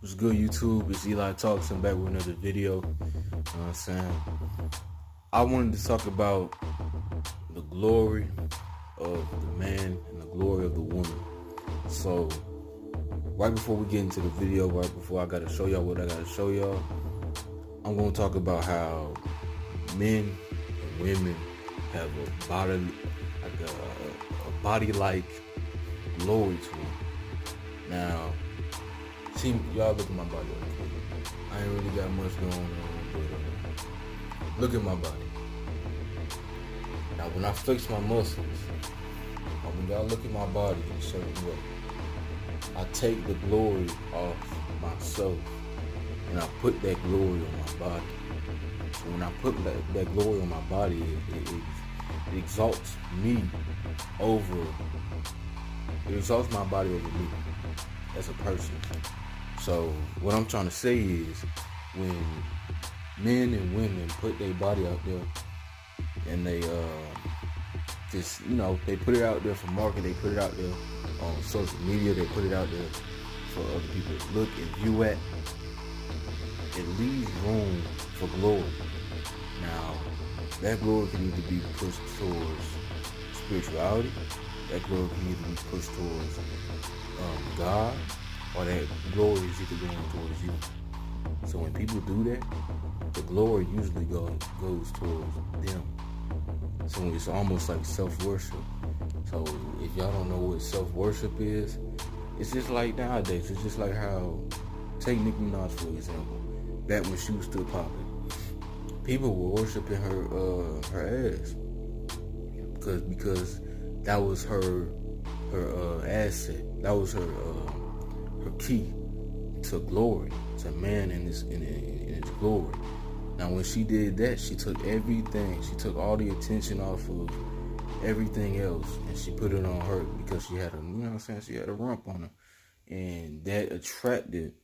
What's good, YouTube? It's Eli Talks. I'm back with another video. You know what I'm saying? I wanted to talk about the glory of the man and the glory of the woman. So, right before we get into the video, right before I gotta show y'all what I gotta show y'all, I'm gonna talk about how men and women have a body-like glory to them. Now, see, y'all look at my body. I ain't really got much going on, but look at my body. Now, when I flex my muscles, or when y'all look at my body in a certain way, I take the glory off myself and I put that glory on my body. So when I put that glory on my body, it exalts me over. It exalts my body over me as a person. So what I'm trying to say is, when men and women put their body out there and they just, they put it out there for market, they put it out there on social media, they put it out there for other people to look and view at, it leaves room for glory. Now, that glory can either be pushed towards spirituality, that glory can either be pushed towards God, or that glory is either going towards you. So when people do that, the glory usually goes towards them. So it's almost like self-worship. So if y'all don't know what self-worship is, it's just like nowadays. It's just like how, take Nicki Minaj for example. Back when she was still popping, people were worshiping her ass because that was her asset. That was her key to glory, to man in his glory. Now, when she did that, she took everything. She took all the attention off of everything else, and she put it on her because she had she had a rump on her, and that attracted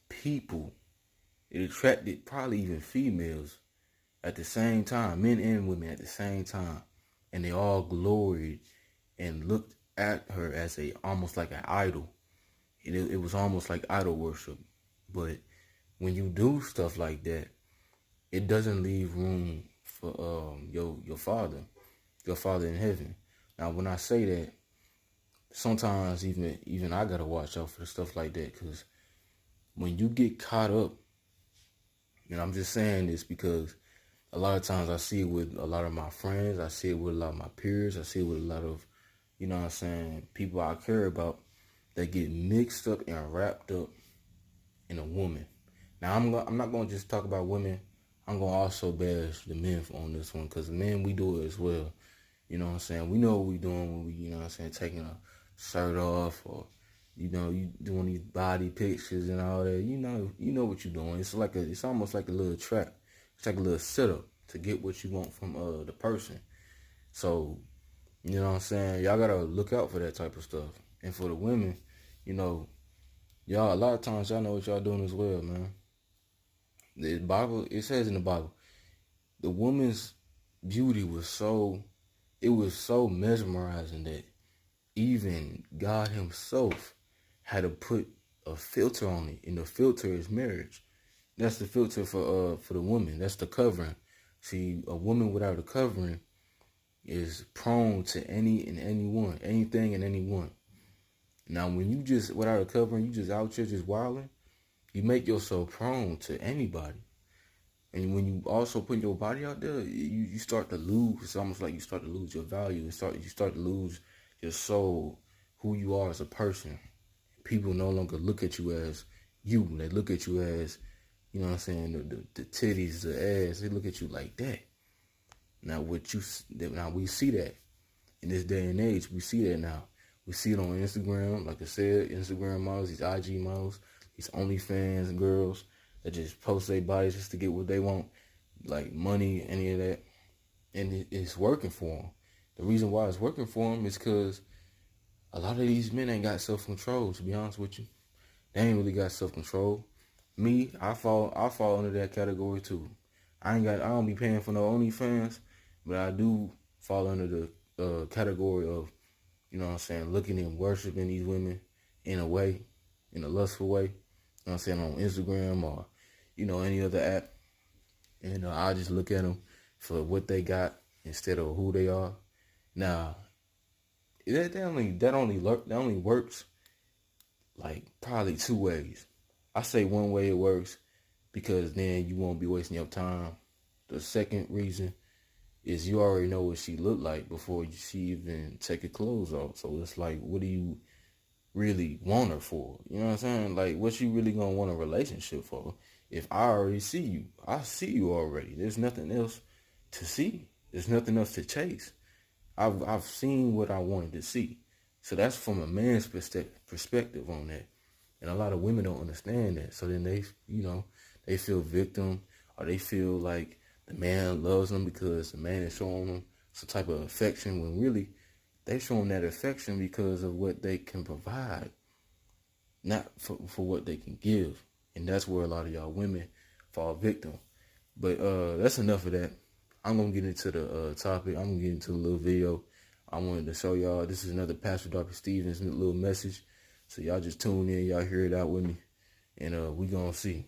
people. It attracted probably even females at the same time, men and women at the same time, and they all gloried and looked at her as almost like an idol. It was almost like idol worship. But when you do stuff like that, it doesn't leave room for your father in heaven. Now, when I say that, sometimes even I gotta watch out for stuff like that, because when you get caught up, and I'm just saying this because a lot of times I see it with a lot of my friends, I see it with a lot of my peers, I see it with a lot of, people I care about, that get mixed up and wrapped up in a woman. Now, I'm not going to just talk about women. I'm going to also bash the men on this one, because men, we do it as well. You know what I'm saying? We know what we're doing when we, taking a shirt off, or, you doing these body pictures and all that. You know what you're doing. It's almost like a little trap. It's like a little setup to get what you want from the person. So, you know what I'm saying? Y'all got to look out for that type of stuff. And for the women, y'all, a lot of times y'all know what y'all doing as well, man. The Bible, it says in the Bible, the woman's beauty was so mesmerizing that even God himself had to put a filter on it, and the filter is marriage. That's the filter for the woman. That's the covering. See, a woman without a covering is prone to anything and anyone. Now, when you just, without a covering, you just out here just wilding, you make yourself prone to anybody. And when you also put your body out there, you start to lose. It's almost like you start to lose your value. You start to lose your soul, who you are as a person. People no longer look at you as you. They look at you as, the titties, the ass. They look at you like that. Now, we see that in this day and age. We see that now. We see it on Instagram, like I said, Instagram models, these IG models, these OnlyFans girls that just post their bodies just to get what they want, like money, any of that. And it's working for them. The reason why it's working for them is because a lot of these men ain't got self-control, to be honest with you. They ain't really got self-control. Me, I fall under that category too. I don't be paying for no OnlyFans, but I do fall under the category of, looking and worshiping these women in a way, in a lustful way. know what I'm saying, on Instagram or, any other app. And I just look at them for what they got instead of who they are. Now, that only works like probably two ways. I say one way it works because then you won't be wasting your time. The second reason is you already know what she looked like before she even take her clothes off. So it's like, what do you really want her for? You know what I'm saying? Like, what you really gonna want a relationship for? If I already see you, I see you already. There's nothing else to see. There's nothing else to chase. I've seen what I wanted to see. So that's from a man's perspective on that. And a lot of women don't understand that. So then they feel victim, or they feel like the man loves them because the man is showing them some type of affection, when really they show them that affection because of what they can provide, not for what they can give. And that's where a lot of y'all women fall victim. But that's enough of that. I'm going to get into the topic. I'm going to get into the little video. I wanted to show y'all. This is another Pastor Darby Stevens little message. So y'all just tune in. Y'all hear it out with me. And we going to see.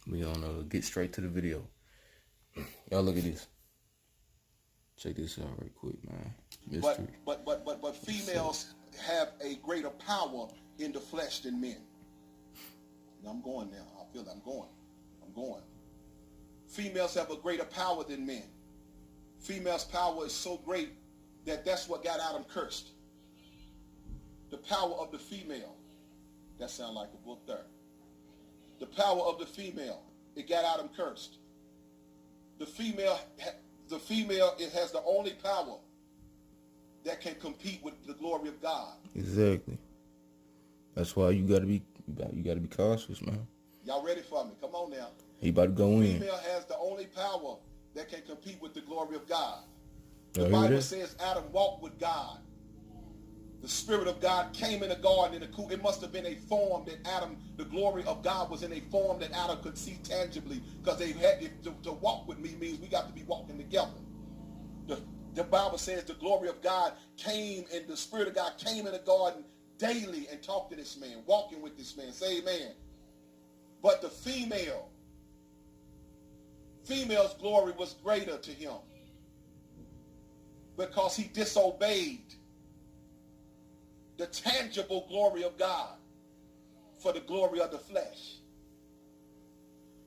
We going to get straight to the video. Y'all look at this. Check this out right quick, man. Ministries. But females have a greater power in the flesh than men. Now I'm going now. I feel I'm going. Females have a greater power than men. Females' power is so great that's what got Adam cursed. The power of the female. That sounds like a book there. The power of the female. It got Adam cursed. The female, it has the only power that can compete with the glory of God. Exactly. That's why you gotta be cautious, man. Y'all ready for me? Come on now. He about to go in. The female has the only power that can compete with the glory of God. The Bible says Adam walked with God. The Spirit of God came in the garden in the cool. It must have been a form that Adam, the glory of God was in a form that Adam could see tangibly, because they had to walk with me means we got to be walking together. The Bible says the glory of God came, and the Spirit of God came in the garden daily and talked to this man, walking with this man. Say amen. But the female's glory was greater to him because he disobeyed the tangible glory of God for the glory of the flesh.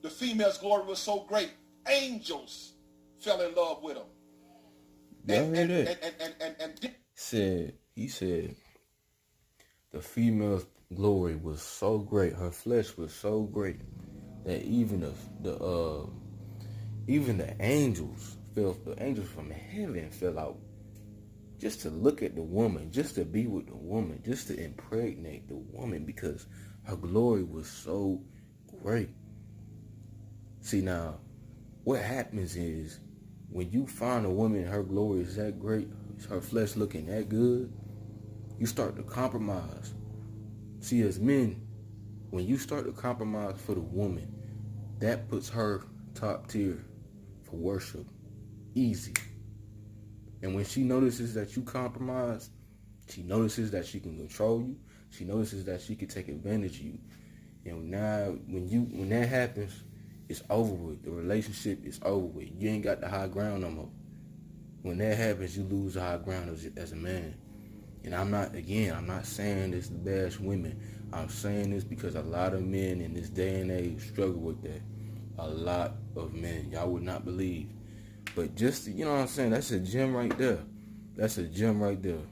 The female's glory was so great, angels fell in love with him. He said the female's glory was so great, her flesh was so great that even the angels from heaven fell out just to look at the woman, just to be with the woman, just to impregnate the woman, because her glory was so great. See, now, what happens is when you find a woman, her glory is that great, her flesh looking that good, you start to compromise. See, as men, when you start to compromise for the woman, that puts her top tier for worship. Easy. And when she notices that you compromise, she notices that she can control you. She notices that she can take advantage of you. And now, when that happens, it's over with. The relationship is over with. You ain't got the high ground no more. When that happens, you lose the high ground as a man. And I'm not saying this to bash women. I'm saying this because a lot of men in this day and age struggle with that. A lot of men. Y'all would not believe. But just, you know what I'm saying? That's a gem right there. That's a gem right there.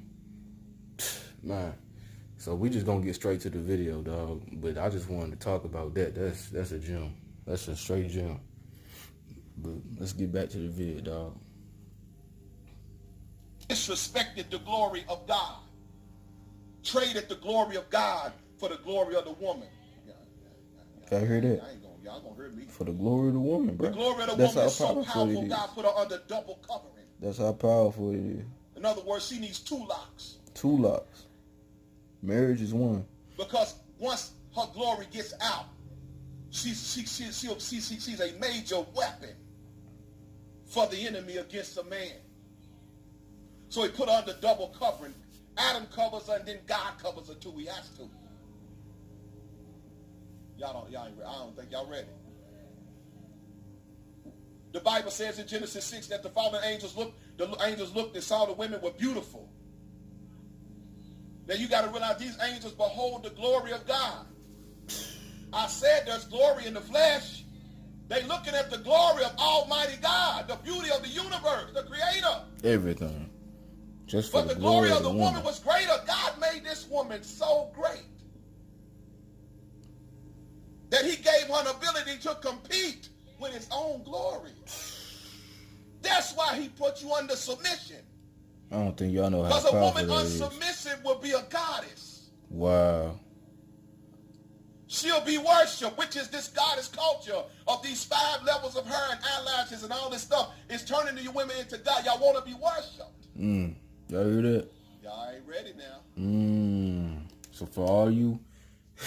Man. So we just gonna get straight to the video, dog. But I just wanted to talk about that. That's a gem. That's a straight gem. But let's get back to the video, dog. Disrespected the glory of God. Traded the glory of God for the glory of the woman. Can I hear that? Y'all gonna hear me. For the glory of the woman, bro. The glory of the woman is so powerful, God put her under double covering. That's how powerful it is. In other words, she needs two locks. Two locks. Marriage is one. Because once her glory gets out, she's a major weapon for the enemy against a man. So he put her under double covering. Adam covers her, and then God covers her too. He has to. I don't think y'all ready. The Bible says in Genesis 6 that the angels looked and saw the women were beautiful. Now you got to realize these angels behold the glory of God. I said there's glory in the flesh. They looking at the glory of Almighty God, the beauty of the universe, the Creator. Everything. Just for but the glory of the woman was greater. God made this woman so great that he gave her an ability to compete with his own glory. That's why he put you under submission. I don't think y'all know how Because a woman powerful that is. unsubmissive will be a goddess. Wow. She'll be worshipped, which is this goddess culture of these 5 levels of her and eyelashes and all this stuff. Is turning the women into God. Y'all want to be worshipped. Y'all hear that? Y'all ain't ready now. So for all you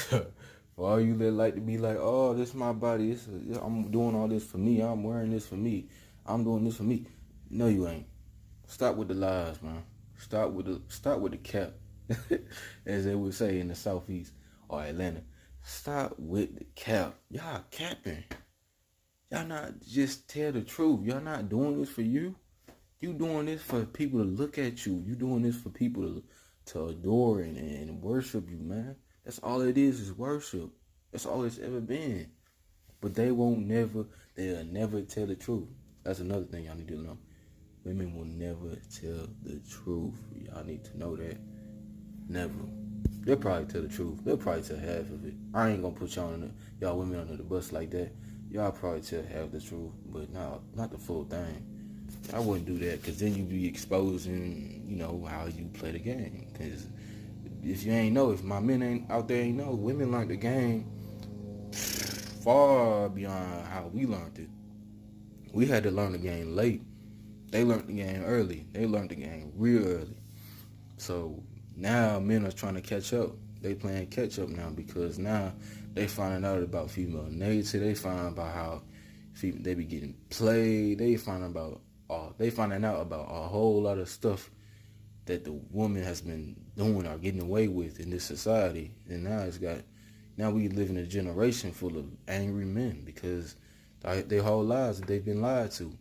that like to be like, oh, this is my body. I'm doing all this for me. I'm wearing this for me. I'm doing this for me. No, you ain't. Stop with the lies, man. Stop with the cap, as they would say in the Southeast or Atlanta. Stop with the cap. Y'all capping. Y'all not just tell the truth. Y'all not doing this for you. You doing this for people to look at you. You doing this for people to adore and worship you, man. That's all it is worship. That's all it's ever been. But they'll never tell the truth. That's another thing y'all need to know. Women will never tell the truth. Y'all need to know that. Never. They'll probably tell the truth. They'll probably tell half of it. I ain't gonna put y'all women under the bus like that. Y'all probably tell half the truth, but not the full thing. I wouldn't do that, because then you be exposing, how you play the game. Because if my men ain't out there ain't know, women learned the game far beyond how we learned it. We had to learn the game late. They learned the game early. They learned the game real early. So now men are trying to catch up. They playing catch up now, because now they finding out about female nature. They finding about how they be getting played. They finding out about a whole lot of stuff that the woman has been doing or getting away with in this society. And now we live in a generation full of angry men, because their whole lives they've been lied to.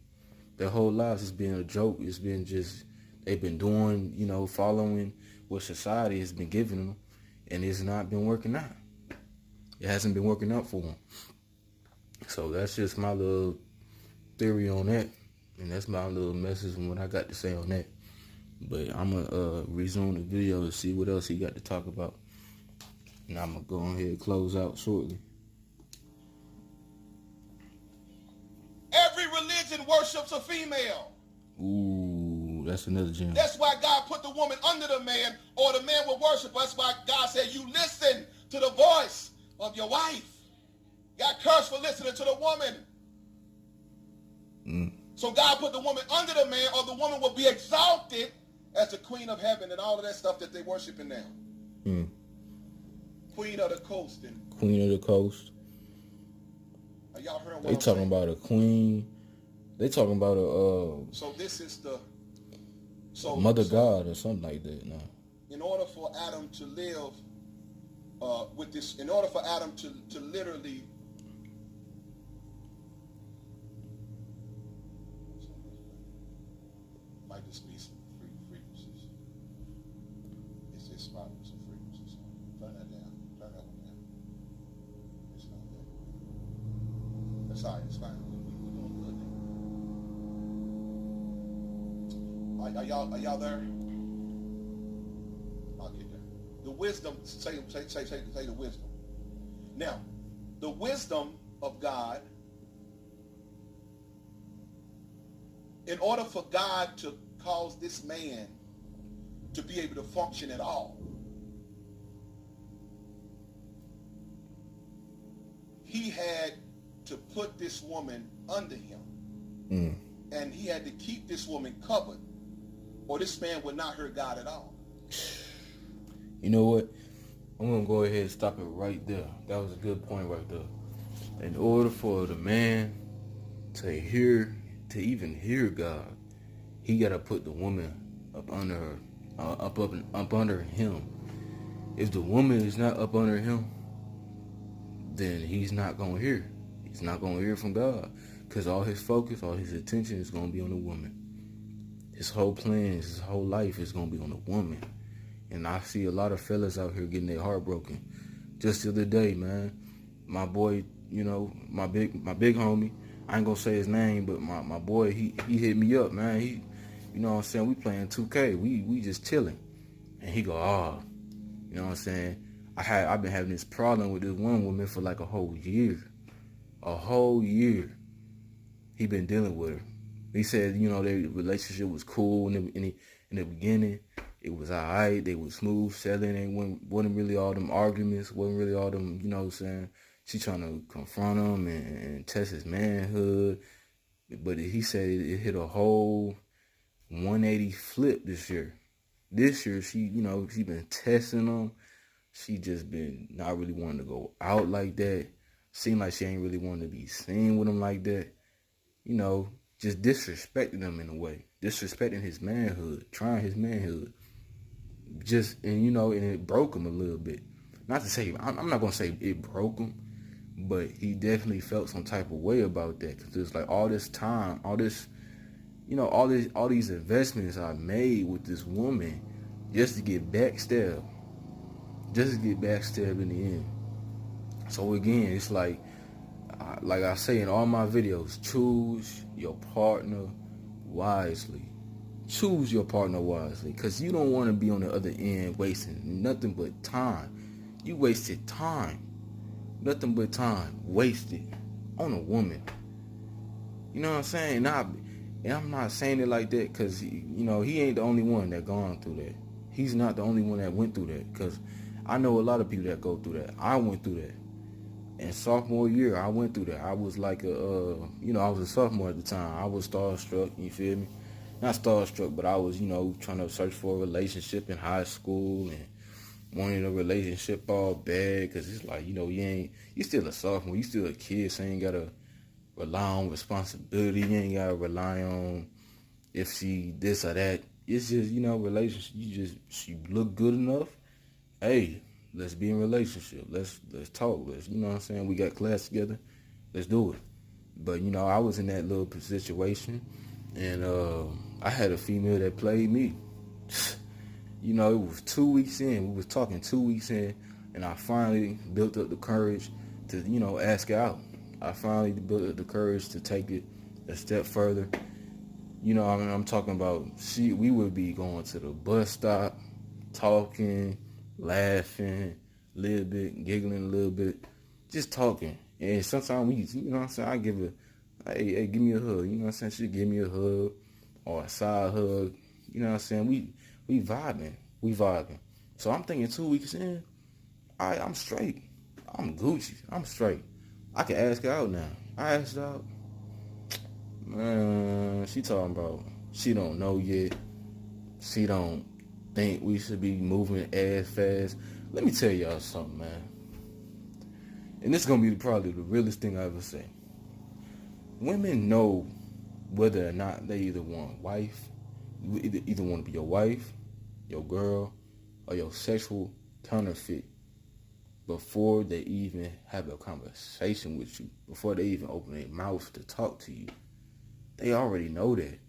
Their whole lives has been a joke. It's been just, they've been doing, following what society has been giving them, and it's not been working out. It hasn't been working out for them. So that's just my little theory on that, and that's my little message and what I got to say on that. But I'm going to resume the video to see what else he got to talk about, and I'm going to go ahead and close out shortly. Every religion worships a female. Ooh, that's another gem. That's why God put the woman under the man, or the man will worship. That's why God said, you listen to the voice of your wife. Got cursed for listening to the woman. So God put the woman under the man, or the woman will be exalted as the queen of heaven and all of that stuff that they worshiping now. Queen of the coast. Queen of the coast. Are y'all hearing what they I'm talking saying? about a queen. They talking about So this is the mother god or something like that. No. In order for Adam to live with this, in order for Adam to literally might just be some frequencies. It's this spot with some frequencies. Turn that down. Turn that one down. It's not there. That's all right. It's fine. We're doing good now. Are y'all there? I'll get there. The wisdom, say the wisdom. Now, the wisdom of God, in order for God to cause this man to be able to function at all, he had to put this woman under him. And he had to keep this woman covered, or this man would not hurt God at all. You know what? I'm going to go ahead and stop it right there. That was a good point right there. In order for the man to even hear God, he got to put the woman up under her, up under him. If the woman is not up under him, then he's not going to hear. He's not going to hear from God. Because all his focus, all his attention is going to be on the woman. His whole plans, his whole life is going to be on the woman. And I see a lot of fellas out here getting their heart broken. Just the other day, man, my boy, you know, my big homie, I ain't going to say his name, but my boy, he hit me up, man. He, you know what I'm saying, we playing 2K. We just chilling. And he go, you know what I'm saying? I've been having this problem with this one woman for like a whole year. A whole year. He been dealing with her. He said, you know, their relationship was cool in the beginning. It was alright. They was smooth sailing. It wasn't really all them arguments. Wasn't really all them, you know what I'm saying? She trying to confront him and test his manhood. But he said it hit a whole 180 flip this year. This year, she been testing him. She just been not really wanting to go out like that. Seemed like she ain't really wanting to be seen with him like that. You know, just disrespecting him in a way. Disrespecting his manhood. Trying his manhood. And it broke him a little bit. Not to say, I'm not going to say it broke him, but he definitely felt some type of way about that. Because it's like all this time, all these investments I made with this woman just to get backstabbed. Just to get backstabbed in the end. So again, it's like I say in all my videos, choose your partner wisely. Choose your partner wisely. Because you don't want to be on the other end wasting nothing but time. You wasted time. Nothing but time wasted on a woman. You know what I'm saying? And I'm not saying it like that because, you know, he ain't the only one that gone through that. He's not the only one that went through that. Because I know a lot of people that go through that. I went through that. In sophomore year, I went through that. I was like I was a sophomore at the time. I was starstruck, you feel me? Not starstruck, but I was, you know, trying to search for a relationship in high school and wanted a relationship all bad because it's like, you know, you still a sophomore. You still a kid, so you ain't got to rely on responsibility. You ain't got to rely on if she this or that. It's just, you know, relationship. She look good enough. Hey, let's be in a relationship. Let's talk. You know what I'm saying? We got class together. Let's do it. But, you know, I was in that little situation, and I had a female that played me. You know, it was 2 weeks in. We was talking 2 weeks in, and I finally built up the courage to, you know, ask her out. I finally built up the courage to take it a step further. You know, I mean, I'm talking about we would be going to the bus stop, talking, laughing a little bit, giggling a little bit, just talking. And sometimes you know what I'm saying, I give her, hey, give me a hug. You know what I'm saying? She'd give me a hug or a side hug. You know what I'm saying? We vibing. So I'm thinking 2 weeks in, I'm straight. I'm Gucci. I'm straight. I can ask her out now. I asked her out. Man, she talking about she don't know yet. She don't think we should be moving as fast. Let me tell y'all something, man. And this is going to be probably the realest thing I ever say. Women know whether or not they either want either want to be your wife, your girl, or your sexual counterfeit before they even have a conversation with you, before they even open their mouth to talk to you. They already know that.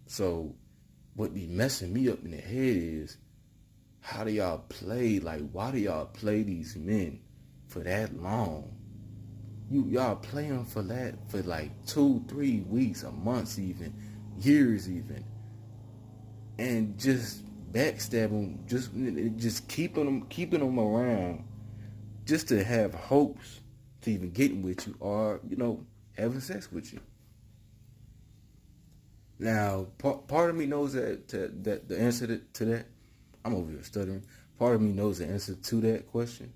So what be messing me up in the head is, how do y'all play? Like, why do y'all play these men for that long? Y'all play them for like 2, 3 weeks, a month even, years even, and just backstab them, just keeping them around, just to have hopes to even getting with you or, you know, having sex with you. Now, part of me knows that the answer to that. I'm over here stuttering. Part of me knows the answer to that question,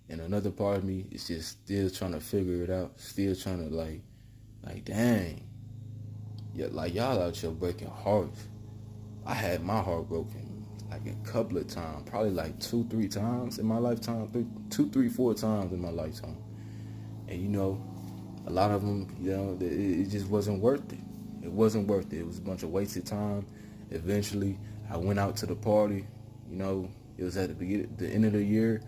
and another part of me is just still trying to figure it out. Still trying to like, dang, yeah, like y'all out here breaking hearts. I had my heart broken like a couple of times, probably like 2, 3 times in my lifetime, 2, 3, 4 times in my lifetime, and you know, a lot of them, you know, it just wasn't worth it. It wasn't worth it. It was a bunch of wasted time. Eventually, I went out to the party. You know, it was at the end of the year.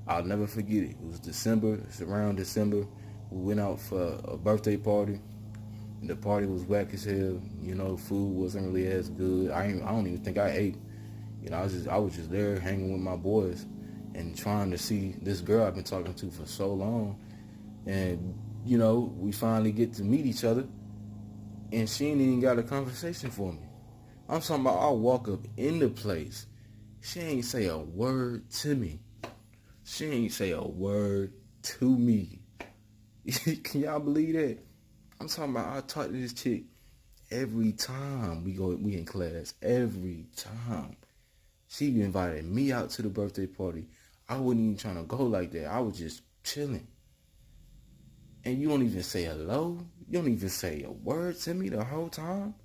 I'll never forget it. It was December. It's around December. We went out for a birthday party. And the party was whack as hell. You know, food wasn't really as good. I don't even think I ate. You know, I was just there hanging with my boys and trying to see this girl I've been talking to for so long. And, you know, we finally get to meet each other. And she ain't even got a conversation for me. I'm talking about I'll walk up in the place. She ain't say a word to me. She ain't say a word to me. Can y'all believe that? I'm talking about I talk to this chick every time we in class. Every time. She invited me out to the birthday party. I wasn't even trying to go like that. I was just chilling. And you don't even say hello? You don't even say a word to me the whole time?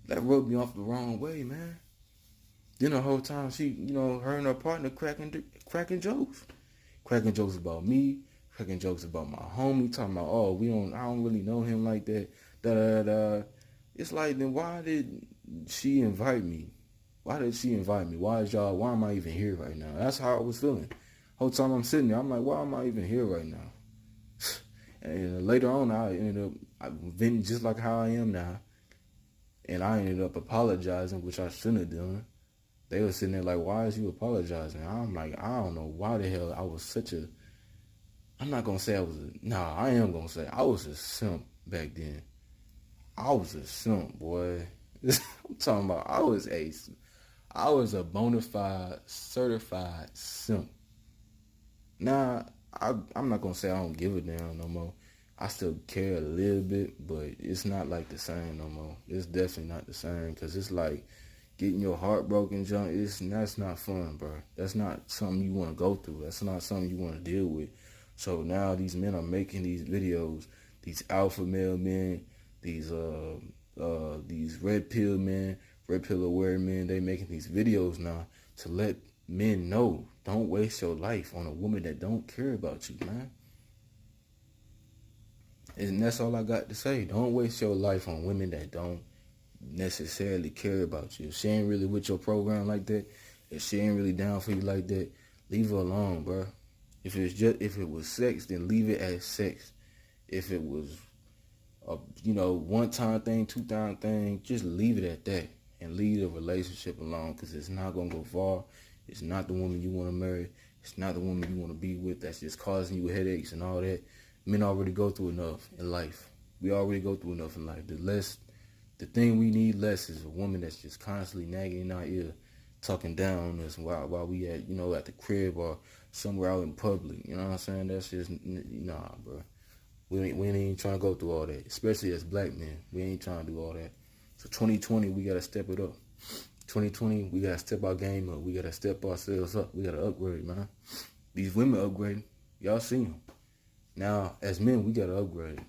That rubbed me off the wrong way, man. Then the whole time she, you know, her and her partner cracking jokes. Cracking jokes about me, cracking jokes about my homie, talking about, oh, I don't really know him like that. Da da da. It's like, then why did she invite me? Why did she invite me? Why am I even here right now? That's how I was feeling. Whole time I'm sitting there, I'm like, why am I even here right now? And later on, I ended up venting just like how I am now. And I ended up apologizing, which I shouldn't have done. They were sitting there like, why is you apologizing? I'm like, I don't know why the hell I was such a... I'm not going to say I was a... Nah, I am going to say I was a simp back then. I was a simp, boy. I'm talking about I was a bona fide, certified simp. Now, I'm not going to say I don't give a damn no more. I still care a little bit, but it's not like the same no more. It's definitely not the same, because it's like getting your heart broken, junk. That's not fun, bro. That's not something you want to go through. That's not something you want to deal with. So now these men are making these videos, these alpha male men, these red pill men, red pill aware men. They making these videos now to let men know, don't waste your life on a woman that don't care about you, man. And that's all I got to say. Don't waste your life on women that don't necessarily care about you. If she ain't really with your program like that, if she ain't really down for you like that, leave her alone, bro. If it was sex, then leave it as sex. If it was a one time thing, 2 time thing, just leave it at that and leave the relationship alone, because it's not gonna go far. It's not the woman you want to marry. It's not the woman you want to be with. That's just causing you headaches and all that. Men already go through enough in life. We already go through enough in life. The thing we need less is a woman that's just constantly nagging in our ear, talking down on us while we at the crib or somewhere out in public. You know what I'm saying? That's just, nah, bro. We ain't even trying to go through all that, especially as black men. We ain't trying to do all that. So 2020, we got to step it up. 2020, we got to step our game up. We got to step ourselves up. We got to upgrade, man. These women upgrading. Y'all see them. Now, as men, we got to upgrade.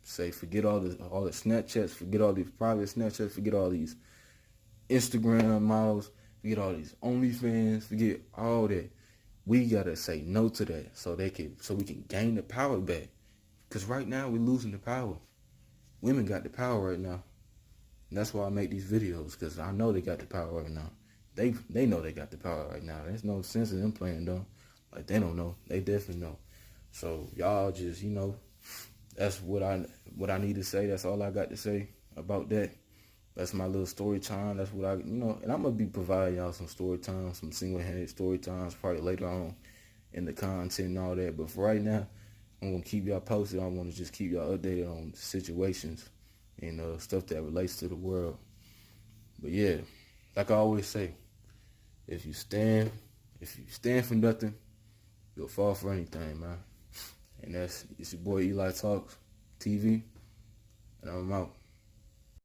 Say, forget all the Snapchats, forget all these private Snapchats, forget all these Instagram models, forget all these OnlyFans, forget all that. We got to say no to that so we can gain the power back. Because right now, we're losing the power. Women got the power right now. And that's why I make these videos, because I know they got the power right now. They know they got the power right now. There's no sense in them playing dumb. Like, they don't know. They definitely know. So y'all just, that's what I need to say. That's all I got to say about that. That's my little story time. That's what and I'm going to be providing y'all some story time, some single-handed story times probably later on in the content and all that. But for right now, I'm going to keep y'all posted. I want to just keep y'all updated on situations and stuff that relates to the world. But yeah, like I always say, if you stand for nothing, you'll fall for anything, man. And it's your boy Eli Talks TV, and I'm out.